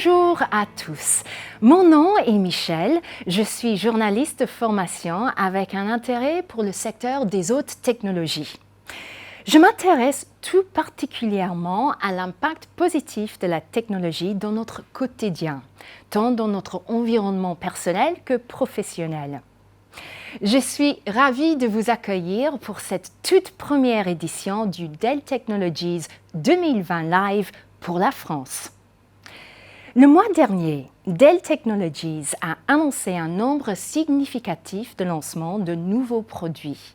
Bonjour à tous, mon nom est Michel, je suis journaliste de formation avec un intérêt pour le secteur des hautes technologies. Je m'intéresse tout particulièrement à l'impact positif de la technologie dans notre quotidien, tant dans notre environnement personnel que professionnel. Je suis ravie de vous accueillir pour cette toute première édition du Dell Technologies 2020 Live pour la France. Le mois dernier, Dell Technologies a annoncé un nombre significatif de lancements de nouveaux produits.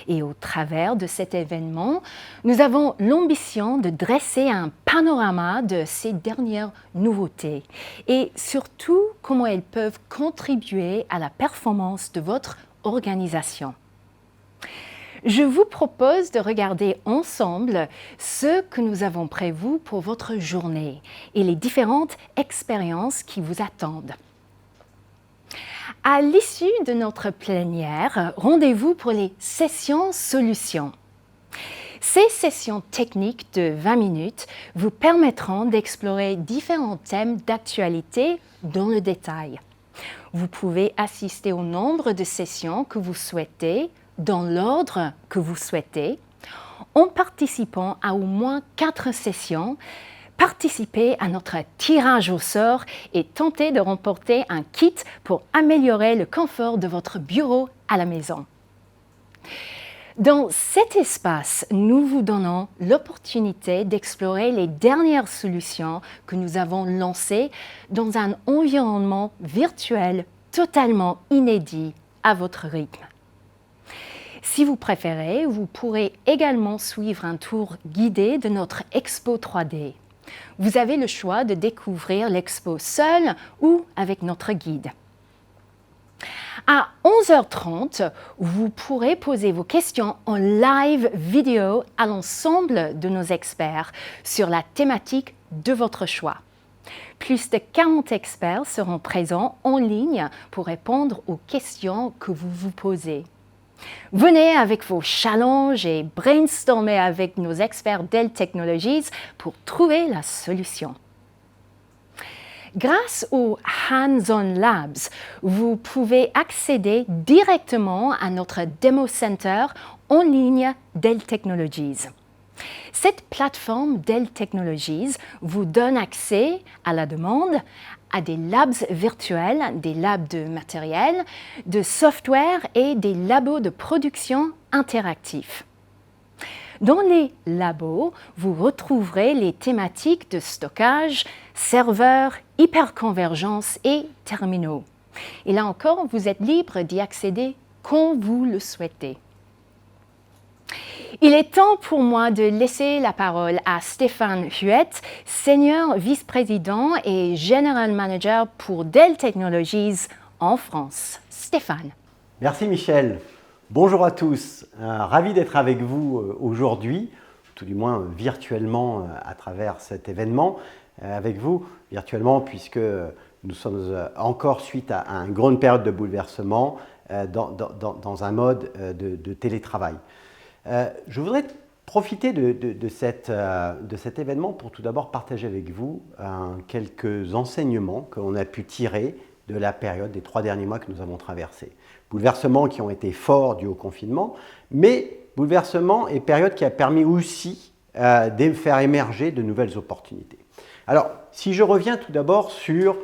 Et au travers de cet événement, nous avons l'ambition de dresser un panorama de ces dernières nouveautés et surtout comment elles peuvent contribuer à la performance de votre organisation. Je vous propose de regarder ensemble ce que nous avons prévu pour votre journée et les différentes expériences qui vous attendent. À l'issue de notre plénière, rendez-vous pour les sessions solutions. Ces sessions techniques de 20 minutes vous permettront d'explorer différents thèmes d'actualité dans le détail. Vous pouvez assister au nombre de sessions que vous souhaitez, dans l'ordre que vous souhaitez, en participant à au moins 4 sessions, participez à notre tirage au sort et tentez de remporter un kit pour améliorer le confort de votre bureau à la maison. Dans cet espace, nous vous donnons l'opportunité d'explorer les dernières solutions que nous avons lancées dans un environnement virtuel totalement inédit à votre rythme. Si vous préférez, vous pourrez également suivre un tour guidé de notre expo 3D. Vous avez le choix de découvrir l'expo seul ou avec notre guide. À 11h30, vous pourrez poser vos questions en live vidéo à l'ensemble de nos experts sur la thématique de votre choix. Plus de 40 experts seront présents en ligne pour répondre aux questions que vous vous posez. Venez avec vos challenges et brainstormez avec nos experts Dell Technologies pour trouver la solution. Grâce aux Hands-on Labs, vous pouvez accéder directement à notre Demo Center en ligne Dell Technologies. Cette plateforme Dell Technologies vous donne accès à la demande à des labs virtuels, des labs de matériel, de software et des labos de production interactifs. Dans les labos, vous retrouverez les thématiques de stockage, serveurs, hyperconvergence et terminaux. Et là encore, vous êtes libre d'y accéder quand vous le souhaitez. Il est temps pour moi de laisser la parole à Stéphane Huet, Senior Vice-président et General Manager pour Dell Technologies en France. Stéphane. Merci Michel. Bonjour à tous. Ravi d'être avec vous aujourd'hui, tout du moins virtuellement à travers cet événement. Avec vous virtuellement puisque nous sommes encore suite à une grande période de bouleversement dans un mode de télétravail. Je voudrais profiter de cet événement pour tout d'abord partager avec vous quelques enseignements que l'on a pu tirer de la période des 3 derniers mois que nous avons traversés. Bouleversements qui ont été forts dus au confinement, mais bouleversements et période qui a permis aussi de faire émerger de nouvelles opportunités. Alors, si je reviens tout d'abord sur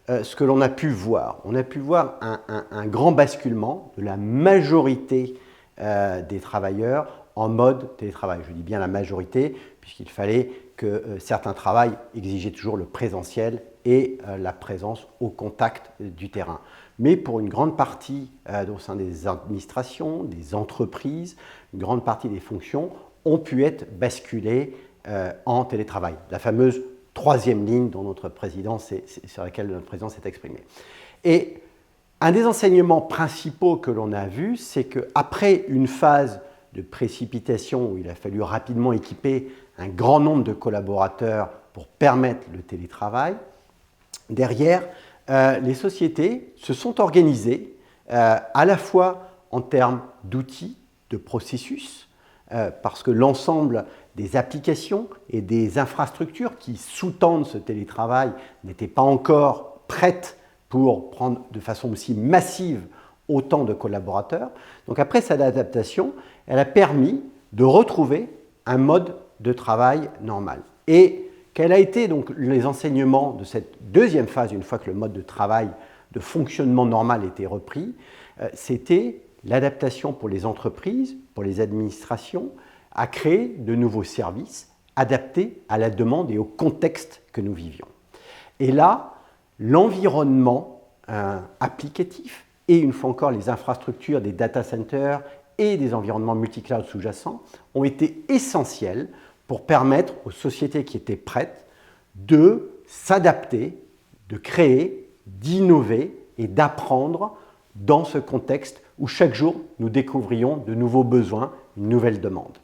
ce que l'on a pu voir, on a pu voir un grand basculement de la majorité des travailleurs en mode télétravail. Je dis bien la majorité, puisqu'il fallait que certains travails exigeaient toujours le présentiel et la présence au contact du terrain. Mais pour une grande partie au sein des administrations, des entreprises, une grande partie des fonctions ont pu être basculées en télétravail. La fameuse 3e ligne dont notre président sur laquelle notre président s'est exprimé. Et un des enseignements principaux que l'on a vu, c'est qu'après une phase de précipitation où il a fallu rapidement équiper un grand nombre de collaborateurs pour permettre le télétravail, derrière, les sociétés se sont organisées à la fois en termes d'outils, de processus, parce que l'ensemble des applications et des infrastructures qui sous-tendent ce télétravail n'étaient pas encore prêtes pour prendre de façon aussi massive autant de collaborateurs. Donc après cette adaptation, elle a permis de retrouver un mode de travail normal. Et quels ont été donc les enseignements de cette deuxième phase, une fois que le mode de travail, de fonctionnement normal était repris? C'était l'adaptation pour les entreprises, pour les administrations, à créer de nouveaux services adaptés à la demande et au contexte que nous vivions. Et là, l'environnement applicatif et une fois encore les infrastructures des data centers et des environnements multi-cloud sous-jacents ont été essentiels pour permettre aux sociétés qui étaient prêtes de s'adapter, de créer, d'innover et d'apprendre dans ce contexte où chaque jour nous découvrions de nouveaux besoins, une nouvelle demande.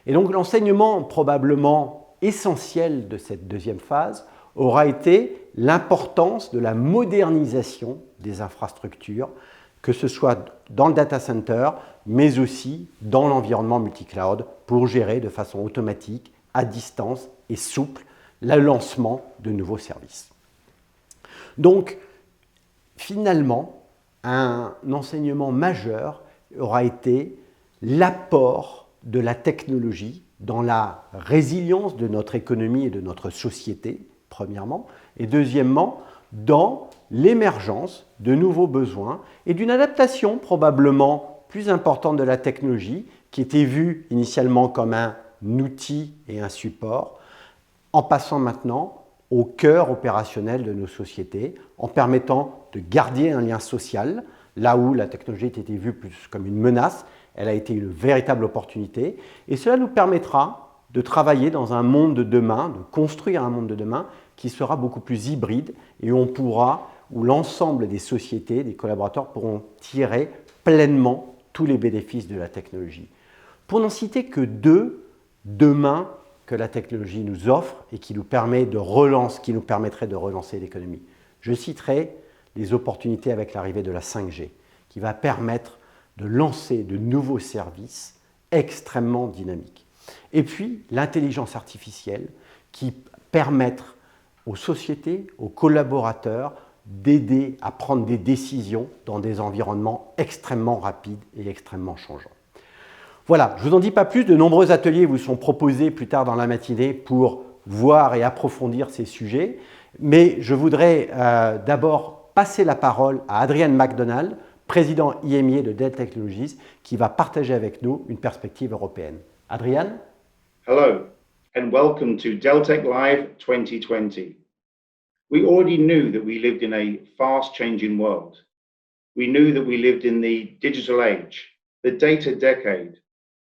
Et donc l'enseignement probablement essentiel de cette deuxième phase aura été l'importance de la modernisation des infrastructures, que ce soit dans le data center, mais aussi dans l'environnement multi-cloud pour gérer de façon automatique, à distance et souple, le lancement de nouveaux services. Donc, finalement, un enseignement majeur aura été l'apport de la technologie dans la résilience de notre économie et de notre société, premièrement, et deuxièmement, dans l'émergence de nouveaux besoins et d'une adaptation probablement plus importante de la technologie qui était vue initialement comme un outil et un support, en passant maintenant au cœur opérationnel de nos sociétés, en permettant de garder un lien social, là où la technologie était vue plus comme une menace, elle a été une véritable opportunité, et cela nous permettra de travailler dans un monde de demain, de construire un monde de demain qui sera beaucoup plus hybride et où l'ensemble des sociétés, des collaborateurs pourront tirer pleinement tous les bénéfices de la technologie. Pour n'en citer que deux, demain, que la technologie nous offre et qui nous permettrait de relancer l'économie. Je citerai les opportunités avec l'arrivée de la 5G, qui va permettre de lancer de nouveaux services extrêmement dynamiques. Et puis, l'intelligence artificielle qui permettra aux sociétés, aux collaborateurs d'aider à prendre des décisions dans des environnements extrêmement rapides et extrêmement changeants. Voilà, je ne vous en dis pas plus, de nombreux ateliers vous sont proposés plus tard dans la matinée pour voir et approfondir ces sujets, mais je voudrais d'abord passer la parole à Adrian McDonald, président IMIA de Dell Technologies, qui va partager avec nous une perspective européenne. Adrian? Hello, and welcome to Dell Tech Live 2020. We already knew that we lived in a fast-changing world. We knew that we lived in the digital age, the data decade,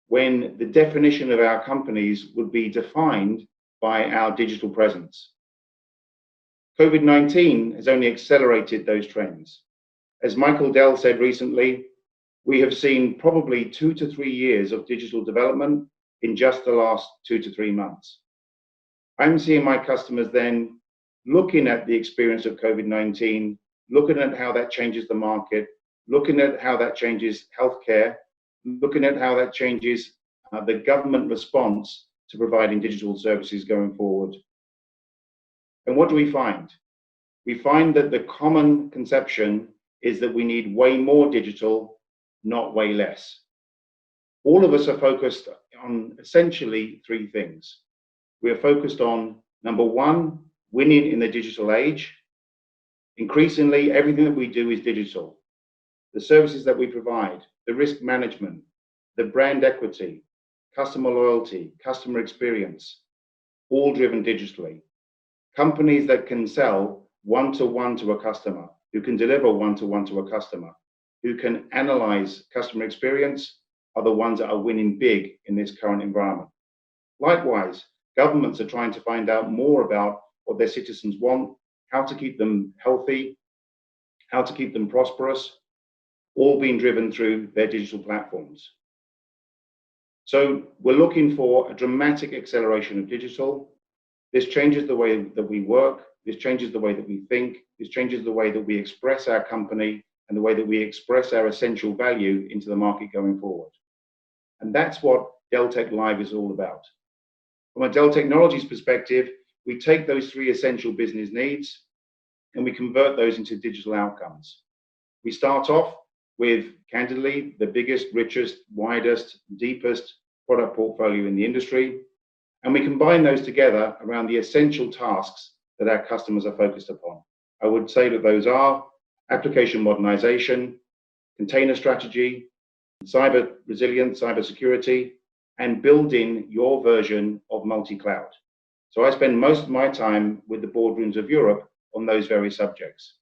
when the definition of our companies would be defined by our digital presence. COVID-19 has only accelerated those trends. As Michael Dell said recently, we have seen probably 2 to 3 years of digital development in just the last 2 to 3 months. I'm seeing my customers then looking at the experience of COVID-19, looking at how that changes the market, looking at how that changes healthcare, looking at how that changes the government response to providing digital services going forward. And what do we find? We find that the common conception is that we need way more digital, not way less. All of us are focused on essentially 3 things. We are focused on, number 1, winning in the digital age. Increasingly, everything that we do is digital. The services that we provide, the risk management, the brand equity, customer loyalty, customer experience, all driven digitally. Companies that can sell one-to-one to a customer, who can deliver one-to-one to a customer, who can analyze customer experience, are the ones that are winning big in this current environment. Likewise, governments are trying to find out more about what their citizens want, how to keep them healthy, how to keep them prosperous, all being driven through their digital platforms. So we're looking for a dramatic acceleration of digital. This changes the way that we work. This changes the way that we think. This changes the way that we express our company and the way that we express our essential value into the market going forward. And that's what Dell Tech Live is all about. From a Dell Technologies perspective, we take those three essential business needs and we convert those into digital outcomes. We start off with, candidly, the biggest, richest, widest, deepest product portfolio in the industry, and we combine those together around the essential tasks that our customers are focused upon. I would say that those are application modernization, container strategy, cyber resilience, cyber security, and building your version of multi-cloud. So I spend most of my time with the boardrooms of Europe on those very subjects.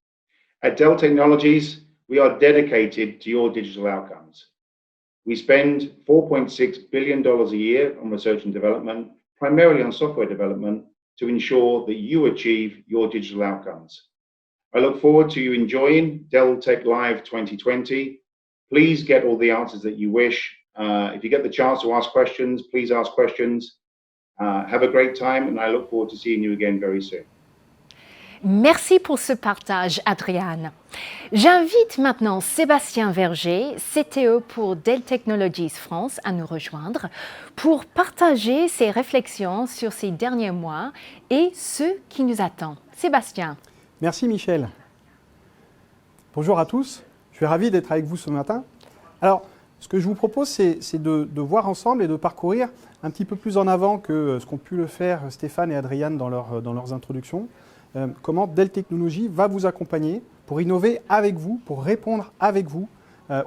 At Dell Technologies, we are dedicated to your digital outcomes. We spend $4.6 billion a year on research and development, primarily on software development, to ensure that you achieve your digital outcomes. I look forward to you enjoying Dell Tech Live 2020. Please get all the answers that you wish. If you get the chance to ask questions, please ask questions. Have a great time, and I look forward to seeing you again very soon. Merci pour ce partage, Adrian. J'invite maintenant Sébastien Verger, CTO pour Dell Technologies France, à nous rejoindre pour partager ses réflexions sur ces derniers mois et ce qui nous attend. Sébastien. Merci Michel. Bonjour à tous, je suis ravi d'être avec vous ce matin. Alors, ce que je vous propose, c'est de voir ensemble et de parcourir un petit peu plus en avant que ce qu'ont pu le faire Stéphane et Adrian dans leurs introductions, comment Dell Technologies va vous accompagner pour innover avec vous, pour répondre avec vous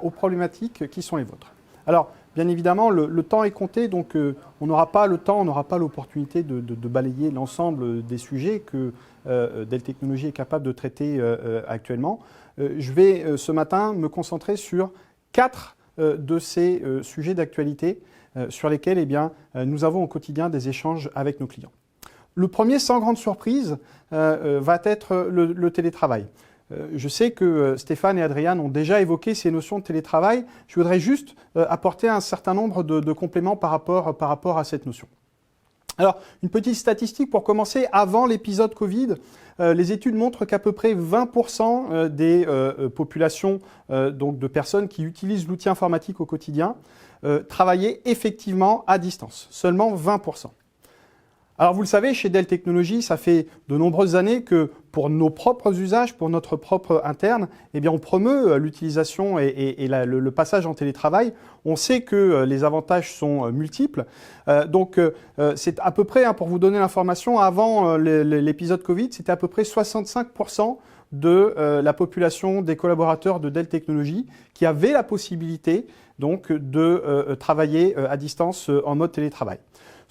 aux problématiques qui sont les vôtres. Alors, bien évidemment, le temps est compté, donc on n'aura pas le temps, on n'aura pas l'opportunité de balayer l'ensemble des sujets que Dell Technologies est capable de traiter actuellement. Je vais ce matin me concentrer sur 4 de ces sujets d'actualité sur lesquels nous avons au quotidien des échanges avec nos clients. Le premier, sans grande surprise, va être le télétravail. Je sais que Stéphane et Adrian ont déjà évoqué ces notions de télétravail. Je voudrais juste apporter un certain nombre de compléments par rapport à cette notion. Alors, une petite statistique pour commencer. Avant l'épisode Covid, les études montrent qu'à peu près 20% des populations, donc de personnes qui utilisent l'outil informatique au quotidien, travaillaient effectivement à distance. Seulement 20%. Alors vous le savez, chez Dell Technologies, ça fait de nombreuses années que pour nos propres usages, pour notre propre interne, on promeut l'utilisation et le passage en télétravail. On sait que les avantages sont multiples. Donc c'est à peu près, pour vous donner l'information, avant l'épisode Covid, c'était à peu près 65% de la population des collaborateurs de Dell Technologies qui avaient la possibilité donc de travailler à distance en mode télétravail.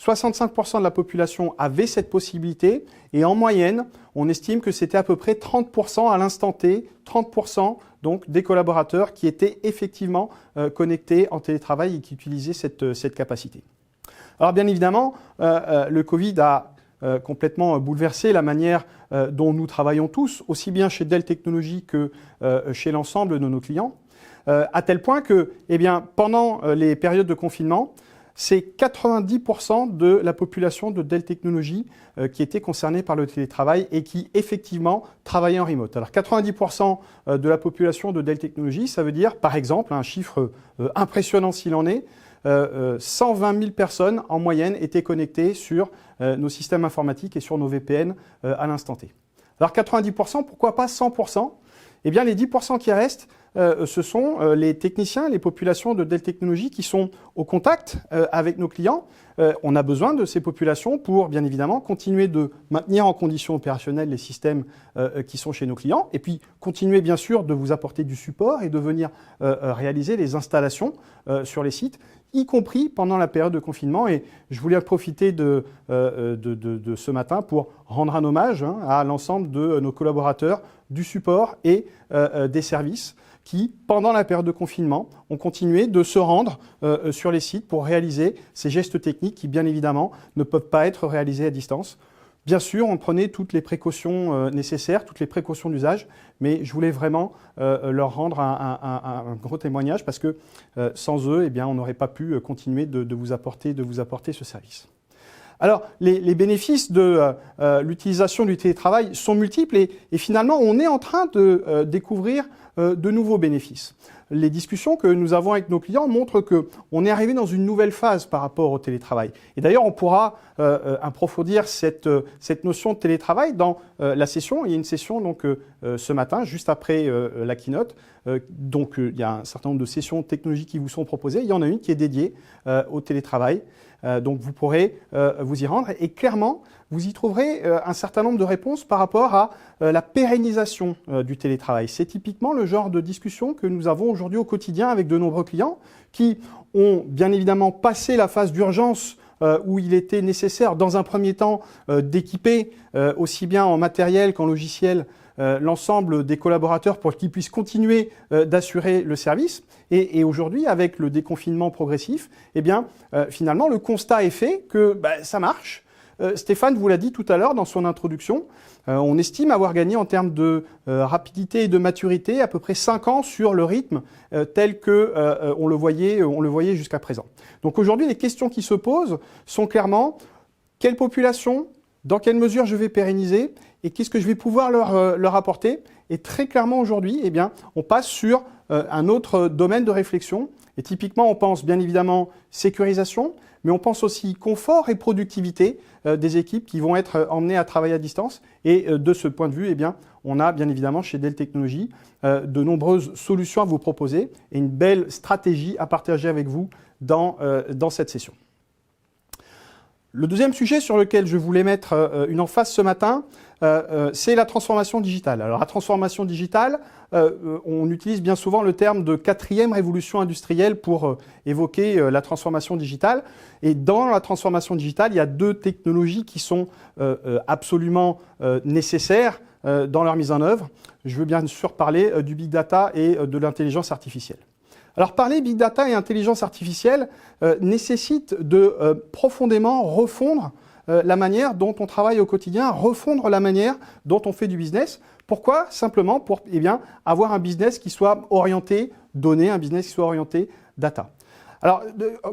65% de la population avait cette possibilité et en moyenne, on estime que c'était à peu près 30% à l'instant T, 30% donc des collaborateurs qui étaient effectivement connectés en télétravail et qui utilisaient cette capacité. Alors bien évidemment, le Covid a complètement bouleversé la manière dont nous travaillons tous, aussi bien chez Dell Technologies que chez l'ensemble de nos clients, à tel point que pendant les périodes de confinement, c'est 90% de la population de Dell Technologies qui était concernée par le télétravail et qui effectivement travaillait en remote. Alors 90% de la population de Dell Technologies, ça veut dire par exemple, un chiffre impressionnant s'il en est, 120 000 personnes en moyenne étaient connectées sur nos systèmes informatiques et sur nos VPN à l'instant T. Alors 90%, pourquoi pas 100%? Les 10% qui restent, ce sont les techniciens, les populations de Dell Technologies qui sont au contact avec nos clients. On a besoin de ces populations pour, bien évidemment, continuer de maintenir en condition opérationnelle les systèmes qui sont chez nos clients et puis continuer, bien sûr, de vous apporter du support et de venir réaliser les installations sur les sites, y compris pendant la période de confinement. Et je voulais profiter de ce matin pour rendre un hommage à l'ensemble de nos collaborateurs du support et des services qui, pendant la période de confinement, ont continué de se rendre sur les sites pour réaliser ces gestes techniques qui, bien évidemment, ne peuvent pas être réalisés à distance. Bien sûr, on prenait toutes les précautions nécessaires, toutes les précautions d'usage, mais je voulais vraiment leur rendre un gros témoignage parce que sans eux, on n'aurait pas pu continuer de vous apporter ce service. Alors, les bénéfices de l'utilisation du télétravail sont multiples et finalement, on est en train de découvrir de nouveaux bénéfices. les discussions que nous avons avec nos clients montrent qu'on est arrivé dans une nouvelle phase par rapport au télétravail. Et d'ailleurs, on pourra approfondir cette notion de télétravail dans la session. Il y a une session donc, ce matin, juste après la keynote. Donc, il y a un certain nombre de sessions technologiques qui vous sont proposées. Il y en a une qui est dédiée au télétravail. Donc, vous pourrez vous y rendre. Et clairement, vous y trouverez un certain nombre de réponses par rapport à la pérennisation du télétravail. C'est typiquement le genre de discussion que nous avons aujourd'hui au quotidien avec de nombreux clients qui ont bien évidemment passé la phase d'urgence où il était nécessaire dans un premier temps d'équiper aussi bien en matériel qu'en logiciel l'ensemble des collaborateurs pour qu'ils puissent continuer d'assurer le service. Et aujourd'hui, avec le déconfinement progressif, eh bien, finalement, le constat est fait que ça marche. Stéphane vous l'a dit tout à l'heure dans son introduction, on estime avoir gagné en termes de rapidité et de maturité à peu près 5 ans sur le rythme tel que on le voyait jusqu'à présent. Donc aujourd'hui, les questions qui se posent sont clairement quelle population, dans quelle mesure je vais pérenniser et qu'est-ce que je vais pouvoir leur apporter. Et très clairement aujourd'hui, eh bien, on passe sur un autre domaine de réflexion. Et typiquement, on pense bien évidemment sécurisation, mais on pense aussi confort et productivité des équipes qui vont être emmenées à travailler à distance. Et de ce point de vue, eh bien, on a bien évidemment chez Dell Technologies de nombreuses solutions à vous proposer et une belle stratégie à partager avec vous dans cette session. Le deuxième sujet sur lequel je voulais mettre une emphase ce matin, c'est la transformation digitale. Alors la transformation digitale, on utilise bien souvent le terme de 4e révolution industrielle pour évoquer la transformation digitale. Et dans la transformation digitale, il y a 2 technologies qui sont absolument nécessaires dans leur mise en œuvre. Je veux bien sûr parler du big data et de l'intelligence artificielle. Alors parler big data et intelligence artificielle nécessite de profondément refondre la manière dont on travaille au quotidien, refondre la manière dont on fait du business. Pourquoi ? Simplement pour avoir un business qui soit orienté données, un business qui soit orienté data. Alors,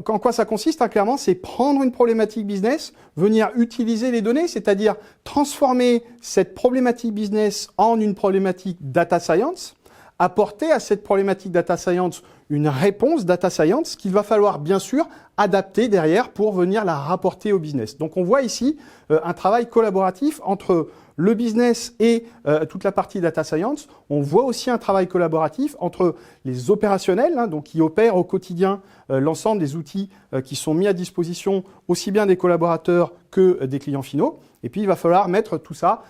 en quoi ça consiste ? Clairement, c'est prendre une problématique business, venir utiliser les données, c'est-à-dire transformer cette problématique business en une problématique data science, apporter à cette problématique data science une réponse data science qu'il va falloir bien sûr adapter derrière pour venir la rapporter au business. Donc on voit ici un travail collaboratif entre le business et toute la partie data science. On voit aussi un travail collaboratif entre les opérationnels, donc qui opèrent au quotidien l'ensemble des outils qui sont mis à disposition aussi bien des collaborateurs que des clients finaux. Et puis il va falloir mettre tout ça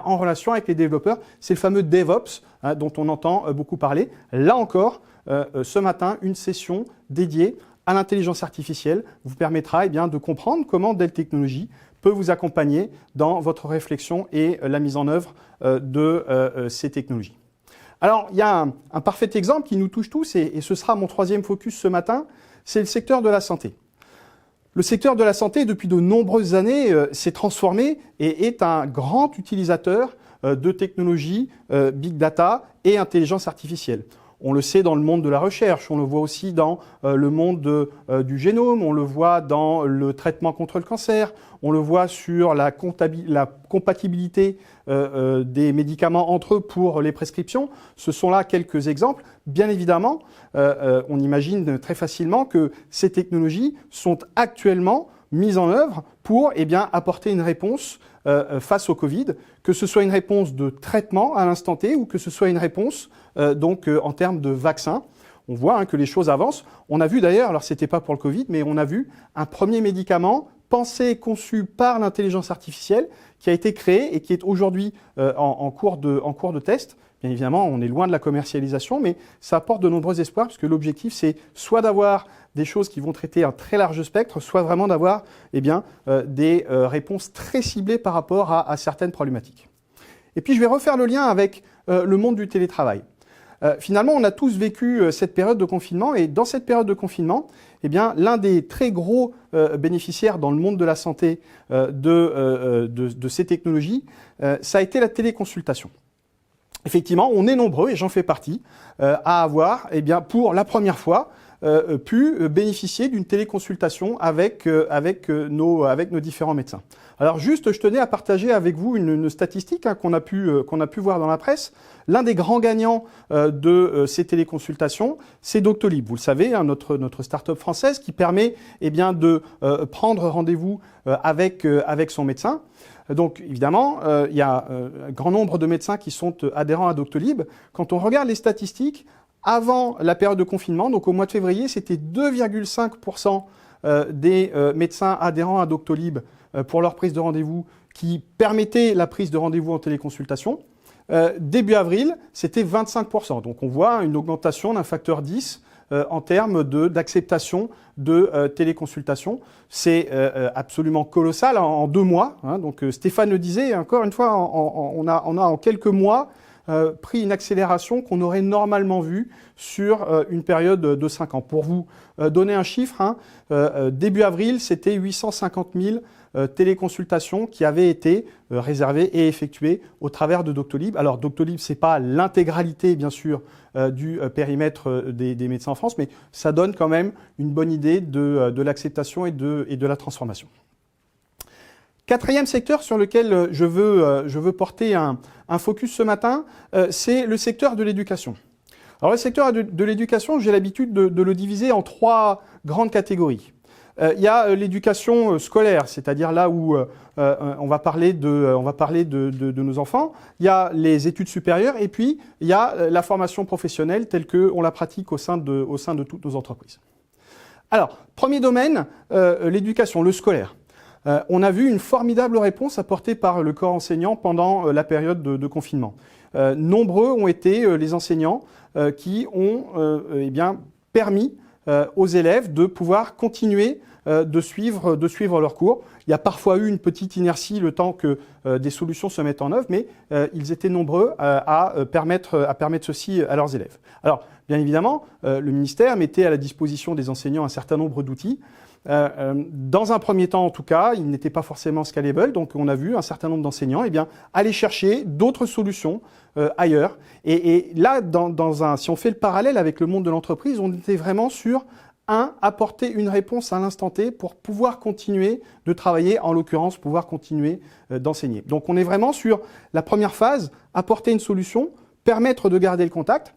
en relation avec les développeurs. C'est le fameux DevOps dont on entend beaucoup parler. Là encore, ce matin, une session dédiée à l'intelligence artificielle vous permettra de comprendre comment Dell Technologies peut vous accompagner dans votre réflexion et la mise en œuvre de ces technologies. Alors, il y a un parfait exemple qui nous touche tous et ce sera mon 3e focus ce matin, c'est le secteur de la santé. Le secteur de la santé, depuis de nombreuses années, s'est transformé et est un grand utilisateur de technologies big data et intelligence artificielle. On le sait dans le monde de la recherche, on le voit aussi dans le monde du génome, on le voit dans le traitement contre le cancer, on le voit sur la compatibilité des médicaments entre eux pour les prescriptions. Ce sont là quelques exemples. Bien évidemment, on imagine très facilement que ces technologies sont actuellement mises en œuvre pour apporter une réponse face au Covid, que ce soit une réponse de traitement à l'instant T ou que ce soit une réponse en termes de vaccin. On voit que les choses avancent. On a vu d'ailleurs, alors c'était pas pour le Covid, mais on a vu un premier médicament pensé et conçu par l'intelligence artificielle qui a été créé et qui est aujourd'hui en cours de test. Bien évidemment, on est loin de la commercialisation, mais ça apporte de nombreux espoirs puisque l'objectif, c'est soit d'avoir des choses qui vont traiter un très large spectre, soit vraiment d'avoir des réponses très ciblées par rapport à certaines problématiques. Et puis, je vais refaire le lien avec le monde du télétravail. Finalement, on a tous vécu cette période de confinement et dans cette période de confinement, l'un des très gros bénéficiaires dans le monde de la santé de ces technologies, ça a été la téléconsultation. Effectivement, on est nombreux, et j'en fais partie, à avoir, pour la première fois, pu bénéficier d'une téléconsultation avec nos différents médecins. Alors juste, je tenais à partager avec vous une statistique qu'on a pu voir dans la presse. L'un des grands gagnants de ces téléconsultations, c'est Doctolib. Vous le savez, hein, notre start-up française qui permet de prendre rendez-vous avec son médecin. Donc évidemment, il y a un grand nombre de médecins qui sont adhérents à Doctolib. Quand on regarde les statistiques, avant la période de confinement, donc au mois de février, c'était 2,5% des médecins adhérents à Doctolib pour leur prise de rendez-vous qui permettait la prise de rendez-vous en téléconsultation. Début avril, c'était 25%. Donc on voit une augmentation d'un facteur 10 en termes d'acceptation de téléconsultation. C'est absolument colossal en 2 mois. Hein. Donc Stéphane le disait, encore une fois, on a en quelques mois pris une accélération qu'on aurait normalement vue sur une période de 5 ans. Pour vous donner un chiffre, hein, début avril, c'était 850 000 téléconsultations qui avaient été réservées et effectuées au travers de Doctolib. Alors Doctolib, c'est pas l'intégralité bien sûr du périmètre des médecins en France, mais ça donne quand même une bonne idée de l'acceptation et de la transformation. Quatrième secteur sur lequel je veux porter un focus ce matin, c'est le secteur de l'éducation. Alors le secteur de l'éducation, j'ai l'habitude de le diviser en 3 grandes catégories. Il y a l'éducation scolaire, c'est-à-dire là où on va parler de nos enfants. Il y a les études supérieures et puis il y a la formation professionnelle telle qu'on la pratique au sein de toutes nos entreprises. Alors, premier domaine, l'éducation, le scolaire. On a vu une formidable réponse apportée par le corps enseignant pendant la période de confinement. Nombreux ont été les enseignants qui ont permis aux élèves de pouvoir continuer de suivre leurs cours. Il y a parfois eu une petite inertie le temps que des solutions se mettent en œuvre, mais ils étaient nombreux à permettre ceci à leurs élèves. Alors, bien évidemment, le ministère mettait à la disposition des enseignants un certain nombre d'outils. Dans un premier temps, en tout cas, ils n'étaient pas forcément scalable, donc on a vu un certain nombre d'enseignants aller chercher d'autres solutions ailleurs. Et là, si on fait le parallèle avec le monde de l'entreprise, on était vraiment sur apporter une réponse à l'instant T pour pouvoir continuer de travailler, en l'occurrence, pouvoir continuer d'enseigner. Donc on est vraiment sur la première phase, apporter une solution, permettre de garder le contact.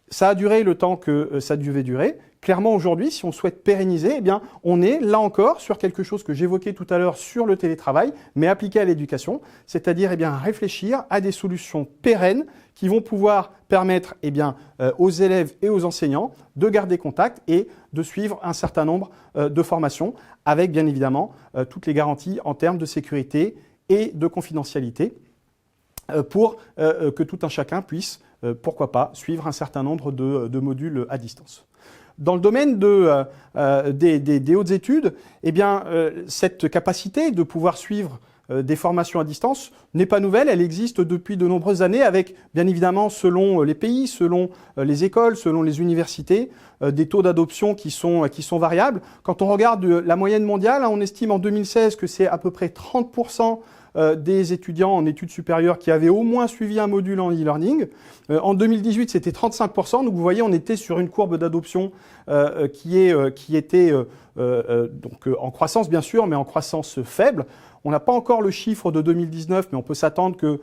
Ça a duré le temps que ça devait durer. Clairement, aujourd'hui, si on souhaite pérenniser, on est là encore sur quelque chose que j'évoquais tout à l'heure sur le télétravail, mais appliqué à l'éducation, c'est-à-dire réfléchir à des solutions pérennes qui vont pouvoir permettre aux élèves et aux enseignants de garder contact et de suivre un certain nombre de formations avec bien évidemment toutes les garanties en termes de sécurité et de confidentialité pour que tout un chacun puisse, pourquoi pas, suivre un certain nombre de modules à distance. Dans le domaine des hautes études, cette capacité de pouvoir suivre des formations à distance n'est pas nouvelle, elle existe depuis de nombreuses années avec, bien évidemment, selon les pays, selon les écoles, selon les universités, des taux d'adoption qui sont variables. Quand on regarde la moyenne mondiale, on estime en 2016 que c'est à peu près 30% des étudiants en études supérieures qui avaient au moins suivi un module en e-learning. En 2018, c'était 35%. Donc vous voyez, on était sur une courbe d'adoption qui était en croissance bien sûr, mais en croissance faible. On n'a pas encore le chiffre de 2019, mais on peut s'attendre que,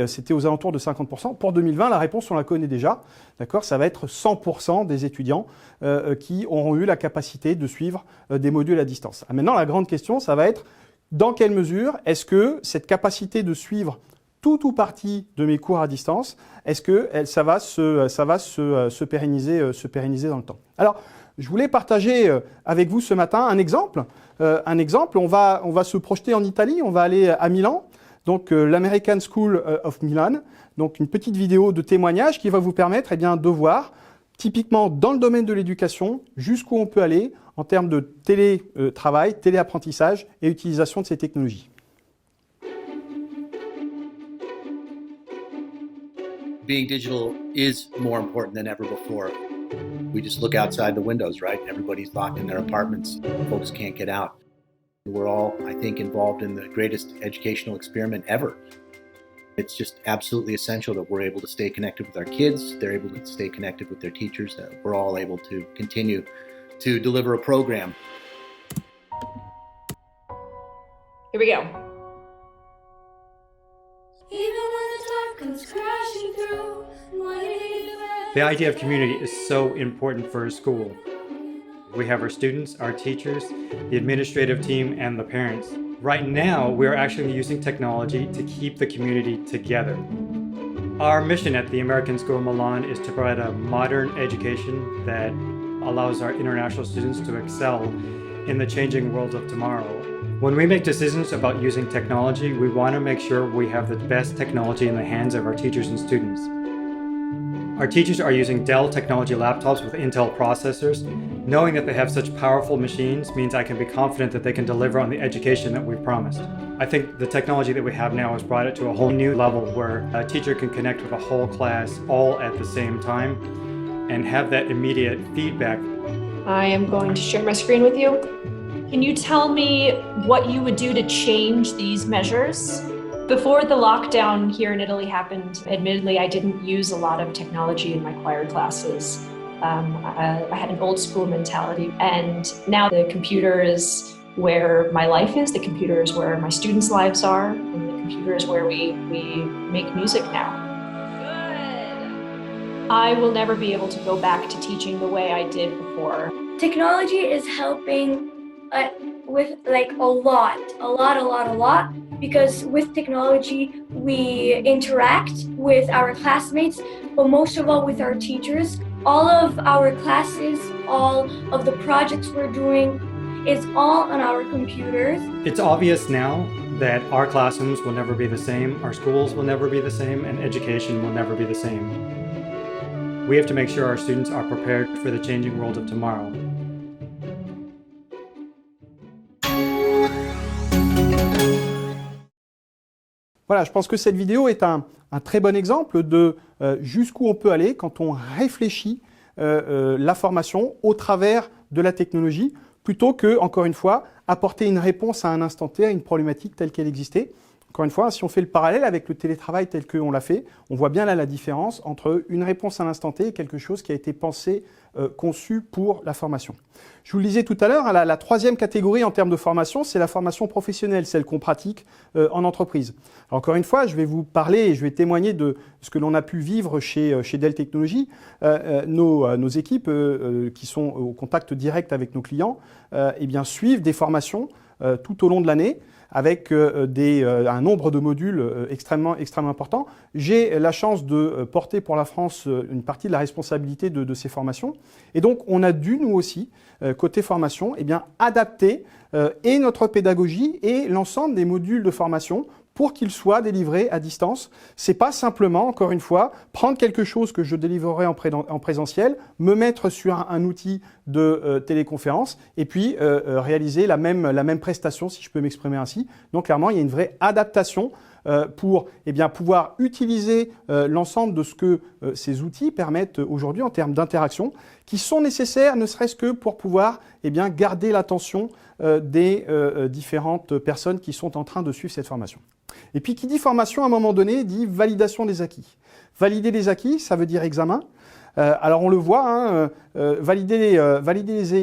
c'était aux alentours de 50%. Pour 2020, la réponse, on la connaît déjà. D'accord ? Ça va être 100% des étudiants qui auront eu la capacité de suivre des modules à distance. Maintenant, la grande question, ça va être dans quelle mesure est-ce que cette capacité de suivre tout ou partie de mes cours à distance, est-ce que ça va se pérenniser dans le temps ? Alors, je voulais partager avec vous ce matin un exemple. On va se projeter en Italie, on va aller à Milan, donc l'American School of Milan, donc une petite vidéo de témoignage qui va vous permettre de voir typiquement dans le domaine de l'éducation jusqu'où on peut aller en termes de télétravail, téléapprentissage et utilisation de ces technologies. Being digital is more important than ever before. We just look outside the windows, right? Everybody's locked in their apartments. Folks can't get out. We're all, I think, involved in the greatest educational experiment ever. It's just absolutely essential that we're able to stay connected with our kids, they're able to stay connected with their teachers, that we're all able to continue to deliver a program. Here we go. The idea of community is so important for a school. We have our students, our teachers, the administrative team, and the parents. Right now, we're actually using technology to keep the community together. Our mission at the American School of Milan is to provide a modern education that allows our international students to excel in the changing world of tomorrow. When we make decisions about using technology, we want to make sure we have the best technology in the hands of our teachers and students. Our teachers are using Dell Technology laptops with Intel processors. Knowing that they have such powerful machines means I can be confident that they can deliver on the education that we've promised. I think the technology that we have now has brought it to a whole new level where a teacher can connect with a whole class all at the same time and have that immediate feedback. I am going to share my screen with you. Can you tell me what you would do to change these measures? Before the lockdown here in Italy happened, admittedly, I didn't use a lot of technology in my choir classes. I had an old school mentality, and now the computer is where my life is, the computer is where my students' lives are, and the computer is where we make music now. Good. I will never be able to go back to teaching the way I did before. Technology is helping with like a lot, because with technology we interact with our classmates, but most of all with our teachers. All of our classes, all of the projects we're doing is all on our computers. It's obvious now that our classrooms will never be the same, our schools will never be the same, and education will never be the same. We have to make sure our students are prepared for the changing world of tomorrow. Voilà, je pense que cette vidéo est un très bon exemple de jusqu'où on peut aller quand on réfléchit la formation au travers de la technologie, plutôt que, encore une fois, apporter une réponse à un instant T à une problématique telle qu'elle existait. Encore une fois, si on fait le parallèle avec le télétravail tel qu'on l'a fait, on voit bien là la différence entre une réponse à l'instant T et quelque chose qui a été pensé, conçu pour la formation. Je vous le disais tout à l'heure, la troisième catégorie en termes de formation, c'est la formation professionnelle, celle qu'on pratique en entreprise. Alors, encore une fois, je vais vous parler et je vais témoigner de ce que l'on a pu vivre chez Dell Technologies. Nos équipes qui sont au contact direct avec nos clients eh bien, suivent des formations tout au long de l'année, avec un nombre de modules extrêmement important. J'ai la chance de porter pour la France une partie de la responsabilité de ces formations. Et donc, on a dû, nous aussi, côté formation, eh bien, adapter et notre pédagogie et l'ensemble des modules de formation pour qu'ils soient délivrés à distance. C'est pas simplement, encore une fois, prendre quelque chose que je délivrerai en présentiel, me mettre sur un outil de téléconférence et puis réaliser la même prestation, si je peux m'exprimer ainsi. Donc clairement, il y a une vraie adaptation pour pouvoir utiliser l'ensemble de ce que ces outils permettent aujourd'hui en termes d'interaction, qui sont nécessaires ne serait-ce que pour pouvoir garder l'attention des différentes personnes qui sont en train de suivre cette formation. Et puis qui dit formation à un moment donné dit validation des acquis. Valider les acquis, ça veut dire examen. Alors on le voit, valider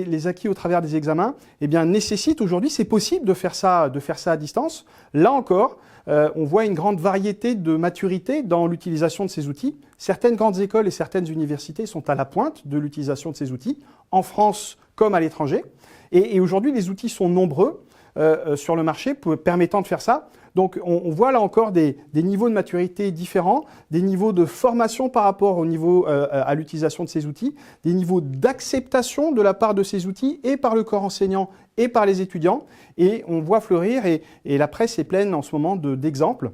les acquis au travers des examens, nécessite aujourd'hui, c'est possible de faire ça à distance. Là encore, on voit une grande variété de maturité dans l'utilisation de ces outils. Certaines grandes écoles et certaines universités sont à la pointe de l'utilisation de ces outils, en France comme à l'étranger. Et aujourd'hui, les outils sont nombreux sur le marché permettant de faire ça. Donc on voit là encore des niveaux de maturité différents, des niveaux de formation par rapport au niveau à l'utilisation de ces outils, des niveaux d'acceptation de la part de ces outils et par le corps enseignant et par les étudiants. Et on voit fleurir, et la presse est pleine en ce moment d'exemples,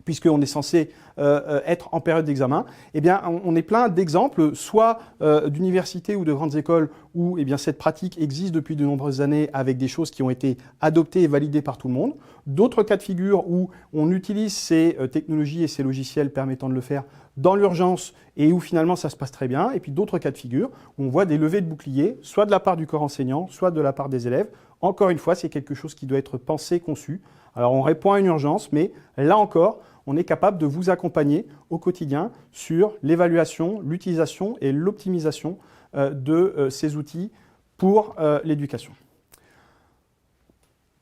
puisqu'on est censé être en période d'examen, on est plein d'exemples, soit d'universités ou de grandes écoles où cette pratique existe depuis de nombreuses années avec des choses qui ont été adoptées et validées par tout le monde. D'autres cas de figure où on utilise ces technologies et ces logiciels permettant de le faire dans l'urgence et où finalement ça se passe très bien. Et puis d'autres cas de figure où on voit des levées de boucliers, soit de la part du corps enseignant, soit de la part des élèves. Encore une fois, c'est quelque chose qui doit être pensé, conçu. Alors on répond à une urgence, mais là encore, on est capable de vous accompagner au quotidien sur l'évaluation, l'utilisation et l'optimisation de ces outils pour l'éducation.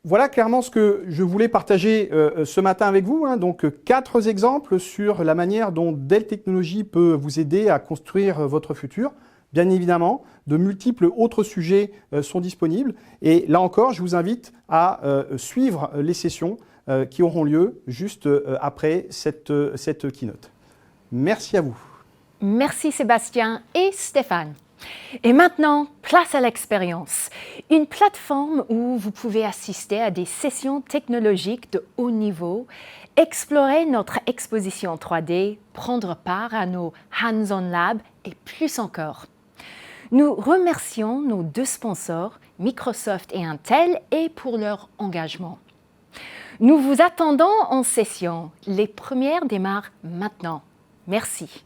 Voilà clairement ce que je voulais partager ce matin avec vous. Donc 4 exemples sur la manière dont Dell Technologies peut vous aider à construire votre futur. Bien évidemment, de multiples autres sujets sont disponibles. Et là encore, je vous invite à suivre les sessions qui auront lieu juste après cette keynote. Merci à vous. Merci Sébastien et Stéphane. Et maintenant, place à l'expérience. Une plateforme où vous pouvez assister à des sessions technologiques de haut niveau, explorer notre exposition 3D, prendre part à nos hands-on labs et plus encore. Nous remercions nos 2 sponsors, Microsoft et Intel, et pour leur engagement. Nous vous attendons en session. Les premières démarrent maintenant. Merci.